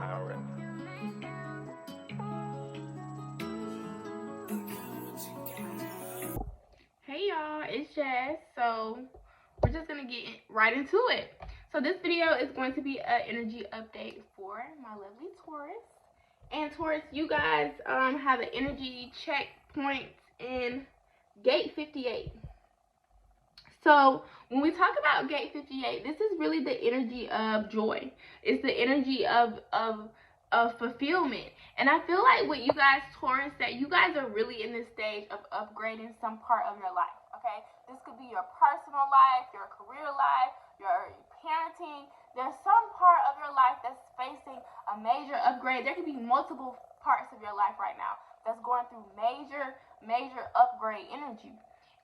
Taurus. Hey y'all, it's Jazz. So we're just gonna get right into it. So this video is going to be an energy update for my lovely Taurus. And Taurus, you guys have an energy checkpoint in gate 58. So when we talk about gate 58, this is really the energy of joy. It's the energy of fulfillment. And I feel like with you guys, Taurus, that you guys are really in this stage of upgrading some part of your life, okay? This could be your personal life, your career life, your parenting. There's some part of your life that's facing a major upgrade. There could be multiple parts of your life right now that's going through major upgrade energy.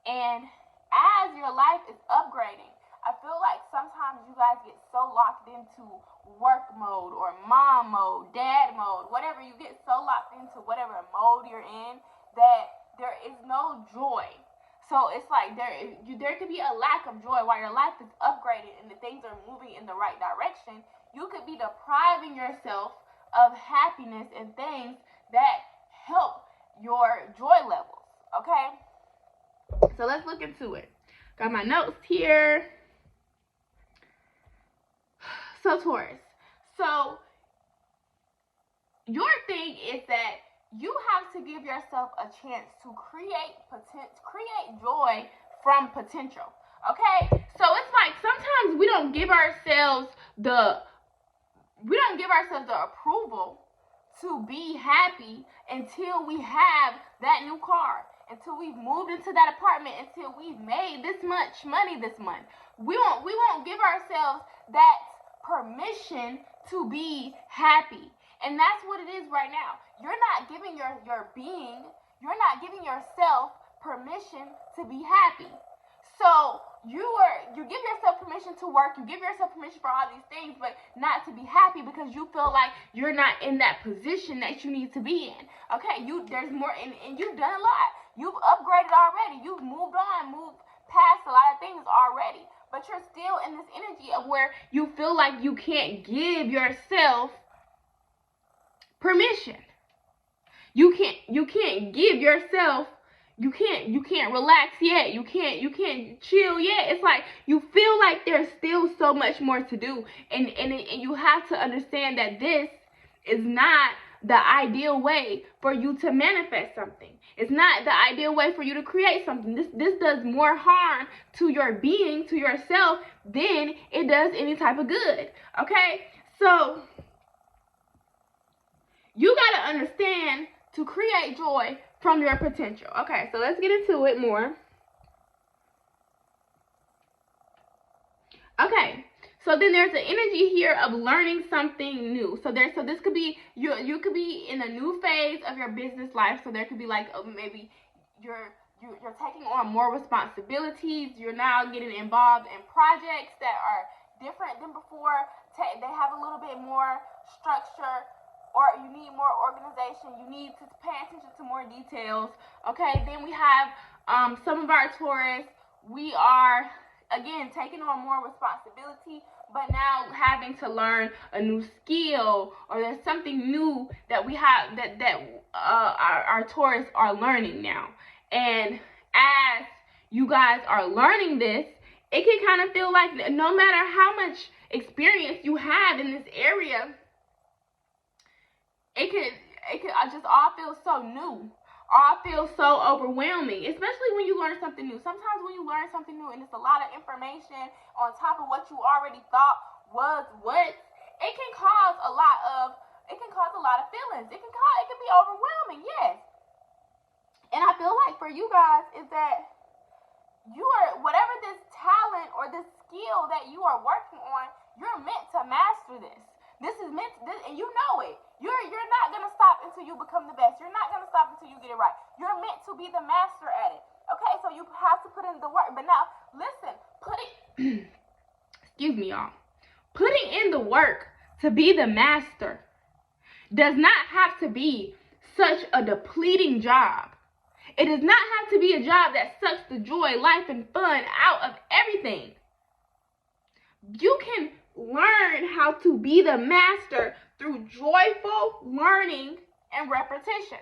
And as your life is upgrading, I feel like sometimes you guys get so locked into work mode or mom mode, dad mode, whatever. You get so locked into whatever mode you're in that there is no joy. So it's like there could be a lack of joy while your life is upgraded and the things are moving in the right direction. You could be depriving yourself of happiness and things that help your joy levels, okay? So let's look into it. Got my notes here. So Taurus, so your thing is that you have to give yourself a chance to create joy from potential. Okay? So it's like sometimes we don't give ourselves the approval to be happy until we have that new car, until we've moved into that apartment, until we've made this much money this month. We won't give ourselves that permission to be happy. And that's what it is right now. You're not giving you're not giving yourself permission to be happy. So you give yourself permission to work, you give yourself permission for all these things, but not to be happy because you feel like you're not in that position that you need to be in. Okay, there's more, and you've done a lot. You've upgraded already. You've moved past a lot of things already. But you're still in this energy of where you feel like you can't give yourself permission. You can't give yourself, you can't relax yet. You can't chill yet. It's like you feel like there's still so much more to do. And you have to understand that this is not the ideal way for you to manifest something. It's not the ideal way for you to create something. This does more harm to your being, to yourself, than it does any type of good. Okay? So you gotta understand to create joy from your potential. Okay, so let's get into it more. Okay. So then there's an energy here of learning something new. So this could be you could be in a new phase of your business life. So there could be like maybe you're taking on more responsibilities. You're now getting involved in projects that are different than before. They have a little bit more structure, or you need more organization. You need to pay attention to more details. Okay, then we have some of our Taurus. We are again taking on more responsibility, but now having to learn a new skill, or there's something new that we have that our Taurus are learning now. And as you guys are learning this, it can kind of feel like no matter how much experience you have in this area, it could just all feel so new. All feels so overwhelming, especially when you learn something new. Sometimes when you learn something new and it's a lot of information on top of what you already thought was what, it can cause a lot of feelings. It can be overwhelming, yes. And I feel like for you guys is that you are, whatever this talent or this skill that you are working on, you're meant to master this. This is meant to, and you know it. You're not gonna stop until you become the best. You're not gonna stop until you get it right. You're meant to be the master at it. Okay, so you have to put in the work. But now, listen, excuse me, y'all. Putting in the work to be the master does not have to be such a depleting job. It does not have to be a job that sucks the joy, life, and fun out of everything. You can learn how to be the master through joyful learning and repetition.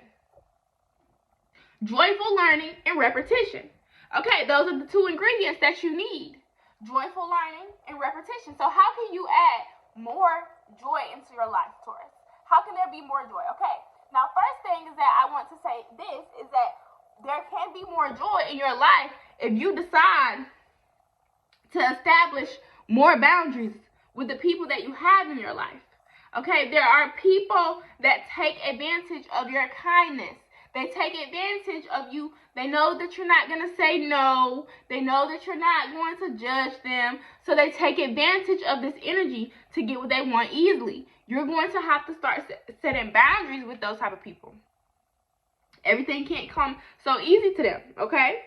Joyful learning and repetition. Okay, those are the two ingredients that you need. Joyful learning and repetition. So how can you add more joy into your life, Taurus? How can there be more joy? Okay, now first thing is that I want to say this is that there can be more joy in your life if you decide to establish more boundaries with the people that you have in your life. Okay, there are people that take advantage of your kindness. They take advantage of you. They know that you're not going to say no. They know that you're not going to judge them. So they take advantage of this energy to get what they want easily. You're going to have to start setting boundaries with those type of people. Everything can't come so easy to them, okay?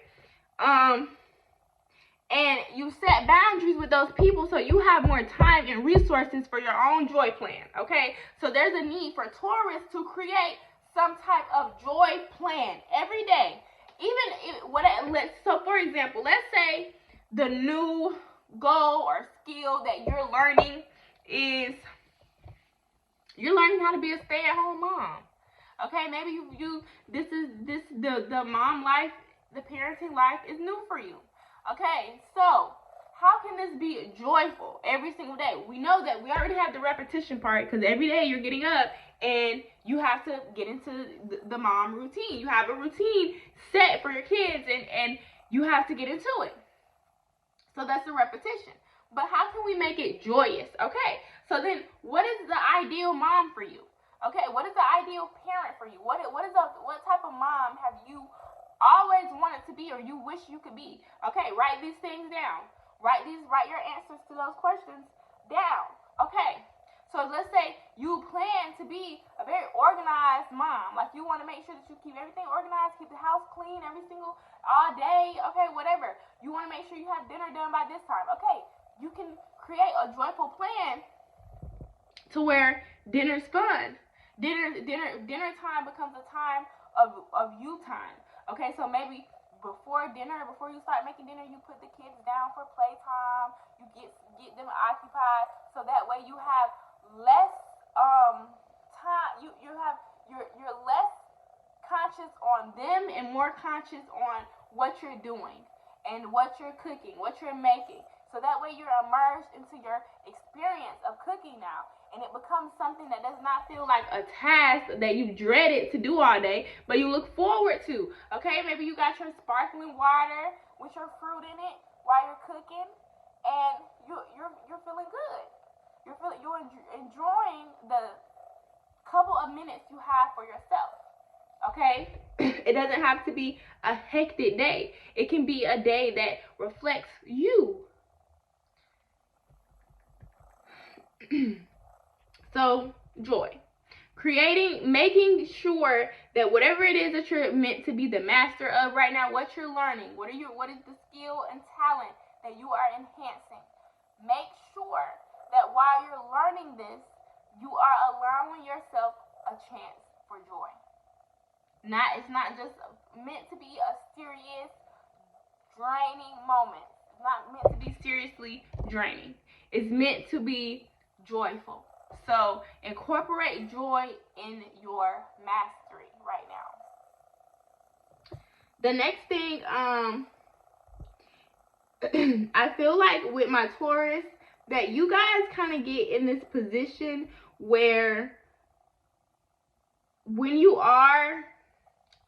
And you set boundaries with those people so you have more time and resources for your own joy plan, okay? So there's a need for Taurus to create some type of joy plan every day. So for example, let's say the new goal or skill that you're learning is you're learning how to be a stay-at-home mom. Okay, maybe the mom life, the parenting life is new for you. Okay, so how can this be joyful every single day? We know that we already have the repetition part because every day you're getting up and you have to get into the mom routine. You have a routine set for your kids and you have to get into it. So that's the repetition. But how can we make it joyous? Okay, so then what is the ideal mom for you? Okay, what is the ideal parent for you? What type of mom have you always wanted to be or you wish you could be? Okay, write these things down. Write your answers to those questions down. Okay, so let's say you plan to be a very organized mom. Like you want to make sure that you keep everything organized, keep the house clean all day, okay, whatever. You want to make sure you have dinner done by this time. Okay, you can create a joyful plan to where dinner's fun. Dinner time becomes a time of you time. Okay, so maybe before you start making dinner, you put the kids down for playtime. You get them occupied, so that way you have less time. You're less conscious on them and more conscious on what you're doing and what you're cooking, what you're making. So that way you're immersed into your experience of cooking now. And it becomes something that does not feel like a task that you dreaded to do all day, but you look forward to. Okay, maybe you got your sparkling water with your fruit in it while you're cooking, and you're feeling good. You're enjoying the couple of minutes you have for yourself. Okay, it doesn't have to be a hectic day. It can be a day that reflects you. So, joy. Making sure that whatever it is that you're meant to be the master of right now, what you're learning, what is the skill and talent that you are enhancing. Make sure that while you're learning this, you are allowing yourself a chance for joy. It's not just meant to be a serious, draining moment. It's not meant to be seriously draining. It's meant to be joyful. So incorporate joy in your mastery right now. The next thing, I feel like with my Taurus, that you guys kind of get in this position where when you are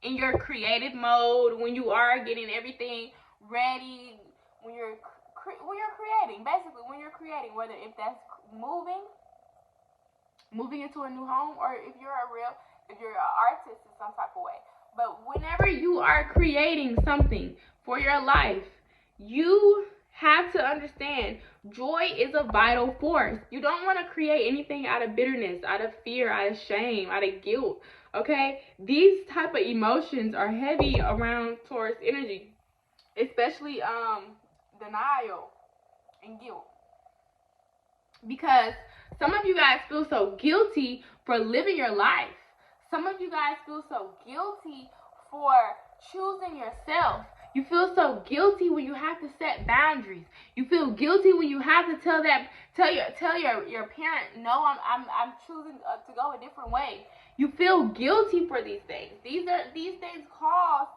in your creative mode, when you are getting everything ready, when you're creating, basically when you're creating, whether if that's moving into a new home, or if you're an artist in some type of way. But whenever you are creating something for your life, you have to understand joy is a vital force. You don't want to create anything out of bitterness, out of fear, out of shame, out of guilt. Okay, these type of emotions are heavy around Taurus energy, especially denial and guilt. Because some of you guys feel so guilty for living your life. Some of you guys feel so guilty for choosing yourself. You feel so guilty when you have to set boundaries. You feel guilty when you have to tell your parent, no, I'm choosing to go a different way. You feel guilty for these things. These things cause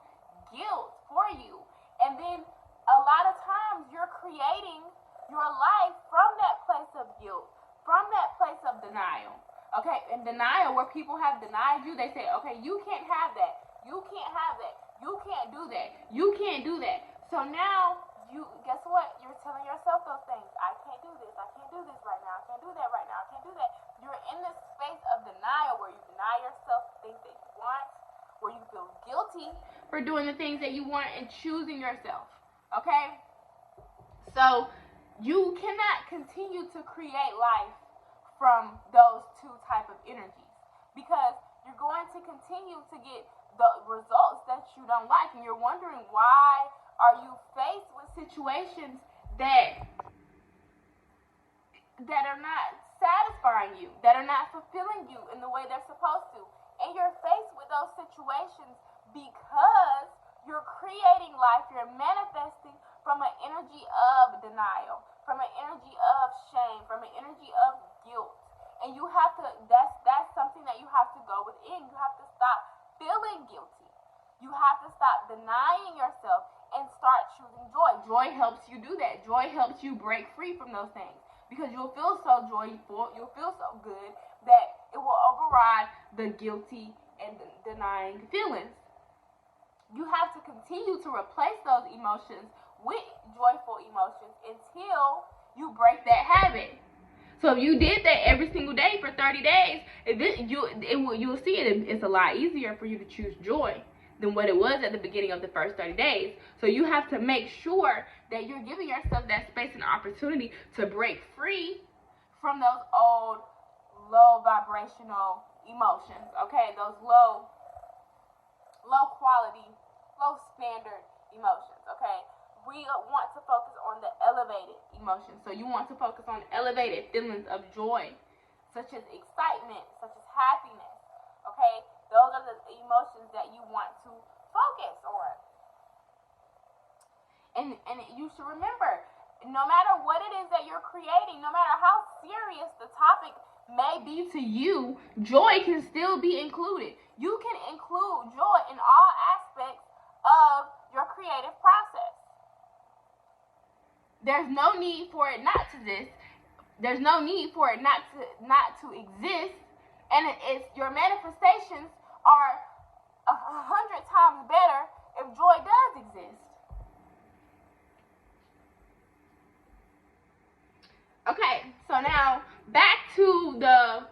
guilt for you, and then a lot of times you're creating your life from that place of guilt, from that place of denial. Okay, in denial, where people have denied you, they say, okay, you can't have that. You can't have that. You can't do that. You can't do that. So now, guess what? You're telling yourself those things. I can't do this. I can't do this right now. I can't do that right now. I can't do that. You're in this space of denial where you deny yourself things that you want, where you feel guilty for doing the things that you want and choosing yourself. Okay? So, you cannot continue to create life from those two type of energies, because you're going to continue to get the results that you don't like, and you're wondering, why are you faced with situations that are not satisfying you, that are not fulfilling you in the way they're supposed to, and you're faced with those situations because you're creating life, you're manifesting from an energy of denial, from an energy of shame, from an energy of guilt. And you have to, that's something that you have to go within. You have to stop feeling guilty. You have to stop denying yourself and start choosing joy. Joy helps you do that. Joy helps you break free from those things, because you'll feel so joyful, you'll feel so good that it will override the guilty and denying feelings. You have to continue to replace those emotions with joyful emotions until you break that habit. So if you did that every single day for 30 days, you'll see it's a lot easier for you to choose joy than what it was at the beginning of the first 30 days. So you have to make sure that you're giving yourself that space and opportunity to break free from those old low vibrational emotions, okay? Those low quality, low standard emotions, okay? We want to focus on the elevated emotions. So you want to focus on elevated feelings of joy, such as excitement, such as happiness, okay? Those are the emotions that you want to focus on. And you should remember, no matter what it is that you're creating, no matter how serious the topic may be to you, joy can still be included. You can include joy in all aspects of your creative process. There's no need for it not to exist. There's no need for it not to exist. And it's your manifestations are 100 times better if joy does exist. Okay, so now back to the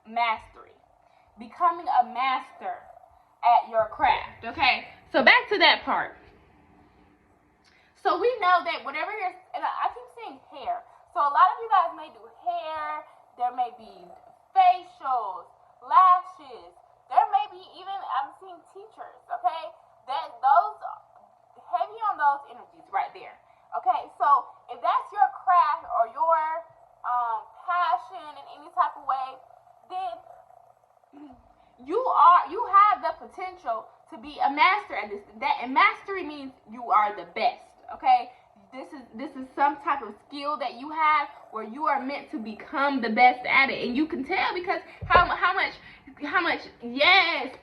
mastery. Becoming a master at your craft, okay? So back to that part. So we know that whatever and I keep saying hair. So a lot of you guys may do hair, there may be facials, lashes, there may be even, I'm seeing teachers, okay? That those, heavy on those energies right there. Okay, so if that's your craft or your passion in any type of way, then you have the potential to be a master at this. And mastery means you are the best. Okay, this is some type of skill that you have where you are meant to become the best at it, and you can tell because how much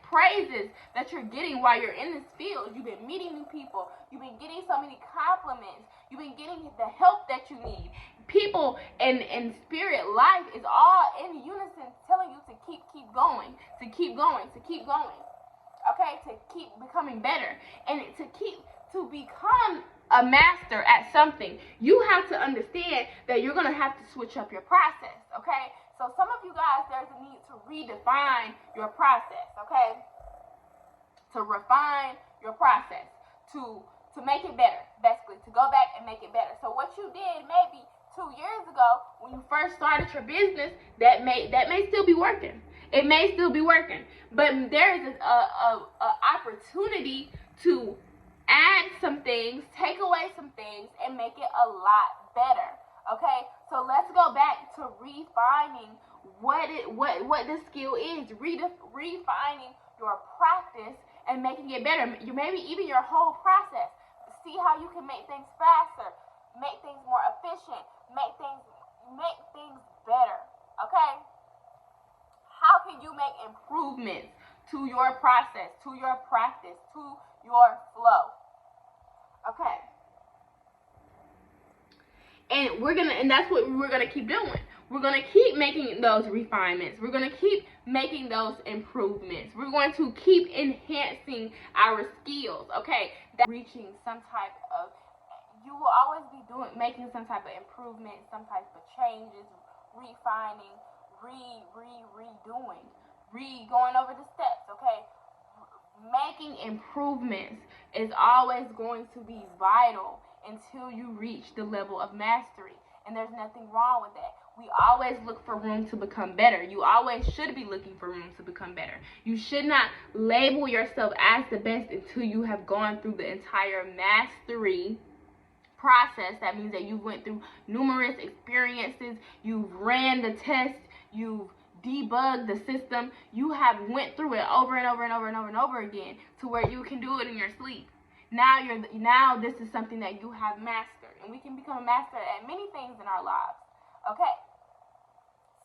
praises that you're getting while you're in this field. You've been meeting new people. You've been getting so many compliments. You've been getting the help that you need. People and spirit life is all in unison, telling you to keep going, to keep going, to keep going. Okay, to keep becoming better, and to become a master at something, you have to understand that you're going to have to switch up your process, okay? So some of you guys, there's a need to redefine your process, okay? To refine your process, to make it better, basically, to go back and make it better. So what you did maybe 2 years ago when you first started your business, that may still be working. It may still be working, but there is a opportunity to add some things, take away some things, and make it a lot better. Okay, so let's go back to refining what the skill is, refining your practice and making it better. Maybe even your whole process. see how you can make things faster, make things more efficient, make things better, okay? How can you make improvements to your process, to your practice, to your flow? Okay. And that's what we're gonna keep doing. We're gonna keep making those refinements. We're gonna keep making those improvements. We're going to keep enhancing our skills. Okay, that's reaching some type of. You will always be making some type of improvement, some type of changes, refining, redoing, going over the steps. Okay, making improvements is always going to be vital until you reach the level of mastery. And there's nothing wrong with that. We always look for room to become better. You always should be looking for room to become better. You should not label yourself as the best until you have gone through the entire mastery process. That means that you went through numerous experiences. You've ran the test. You've debugged the system. You have went through it over and over and over and over and over again to where you can do it in your sleep. Now this is something that you have mastered, and we can become a master at many things in our lives. Okay,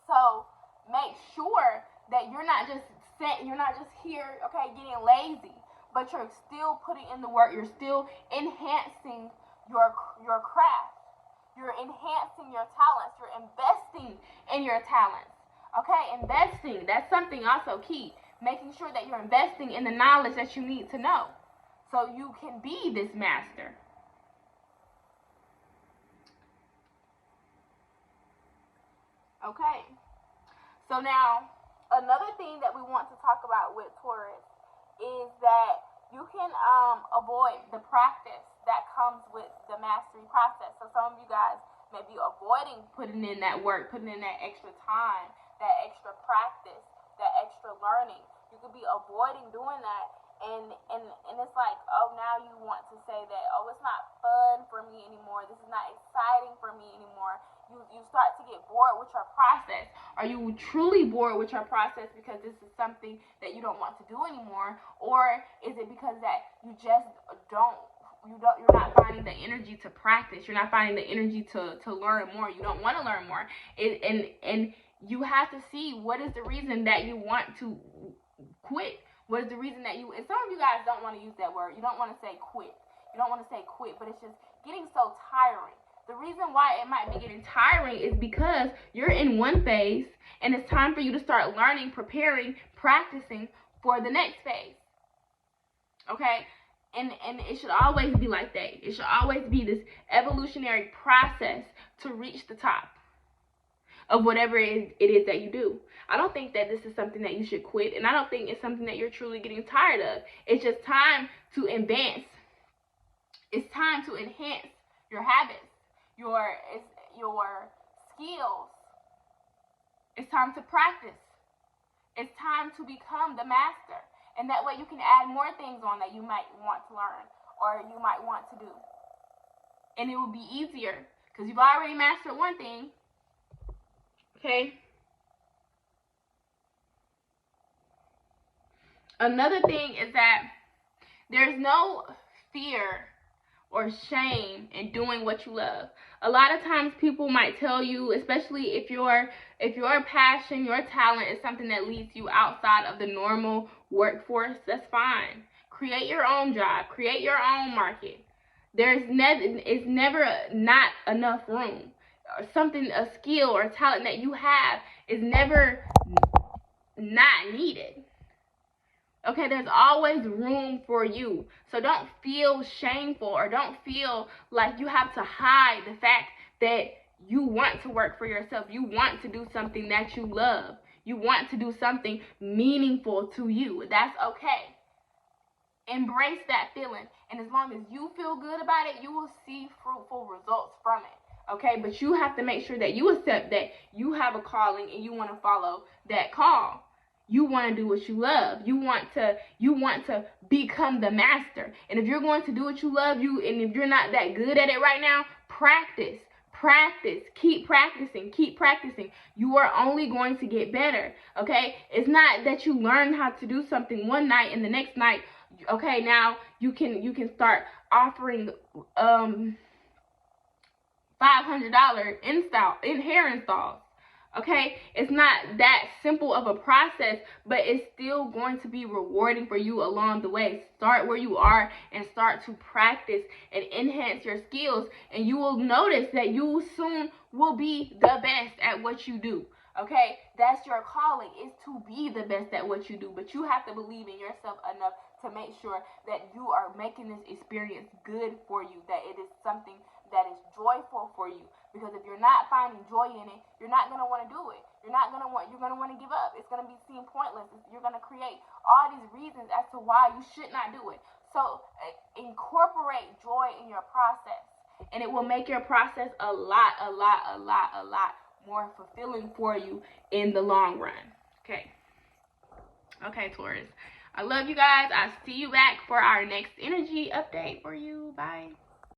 so make sure that you're not just here, okay, getting lazy, but you're still putting in the work. You're still enhancing your craft. You're enhancing your talents. You're investing in your talents. Okay, investing. That's something also key. Making sure that you're investing in the knowledge that you need to know, so you can be this master. Okay. So now, another thing that we want to talk about with Taurus is that you can avoid the practice that comes with the mastery process. So some of you guys may be avoiding putting in that work, putting in that extra time, that extra practice, that extra learning. You could be avoiding doing that. And it's like, oh, now you want to say that, oh, it's not fun for me anymore. This is not exciting for me anymore. You start to get bored with your process. Are you truly bored with your process because this is something that you don't want to do anymore? Or is it because that you just you're not finding the energy to practice? You're not finding the energy to learn more. You don't want to learn more. And you have to see what is the reason that you want to quit. What is the reason that and some of you guys don't want to use that word. You don't want to say quit. You don't want to say quit, but it's just getting so tiring. The reason why it might be getting tiring is because you're in one phase and it's time for you to start learning, preparing, practicing for the next phase. Okay? And it should always be like that. It should always be this evolutionary process to reach the top of whatever it is that you do. I don't think that this is something that you should quit, and I don't think it's something that you're truly getting tired of. It's just time to advance. It's time to enhance your habits, your skills. It's time to practice. It's time to become the master. And that way you can add more things on that you might want to learn or you might want to do. And it will be easier because you've already mastered one thing. Okay? Another thing is that there's no fear or shame in doing what you love. A lot of times people might tell you, especially if your passion, your talent is something that leads you outside of the normal workforce, that's fine. Create your own job, create your own market. It's never not enough room. Or something, a skill or a talent that you have is never not needed. Okay, there's always room for you. So don't feel shameful or don't feel like you have to hide the fact that you want to work for yourself. You want to do something that you love. You want to do something meaningful to you. That's okay. Embrace that feeling. And as long as you feel good about it, you will see fruitful results from it. Okay, but you have to make sure that you accept that you have a calling and you want to follow that call. You want to do what you love. You want to become the master. And if you're going to do what you love, and if you're not that good at it right now, practice. Keep practicing. You are only going to get better. Okay? It's not that you learn how to do something one night and the next night Okay, now you can start offering $500 hair installs. Okay, it's not that simple of a process, but it's still going to be rewarding for you along the way. Start where you are and start to practice and enhance your skills, and you will notice that you soon will be the best at what you do. Okay, that's your calling, is to be the best at what you do, but you have to believe in yourself enough to make sure that you are making this experience good for you, that it is something that is joyful for you. Because if you're not finding joy in it, you're not gonna want to do it. You're gonna want to give up. It's gonna be seen pointless. You're gonna create all these reasons as to why you should not do it. So incorporate joy in your process, and it will make your process a lot more fulfilling for you in the long run. Okay, Taurus. I love you guys. I'll see you back for our next energy update for you. Bye.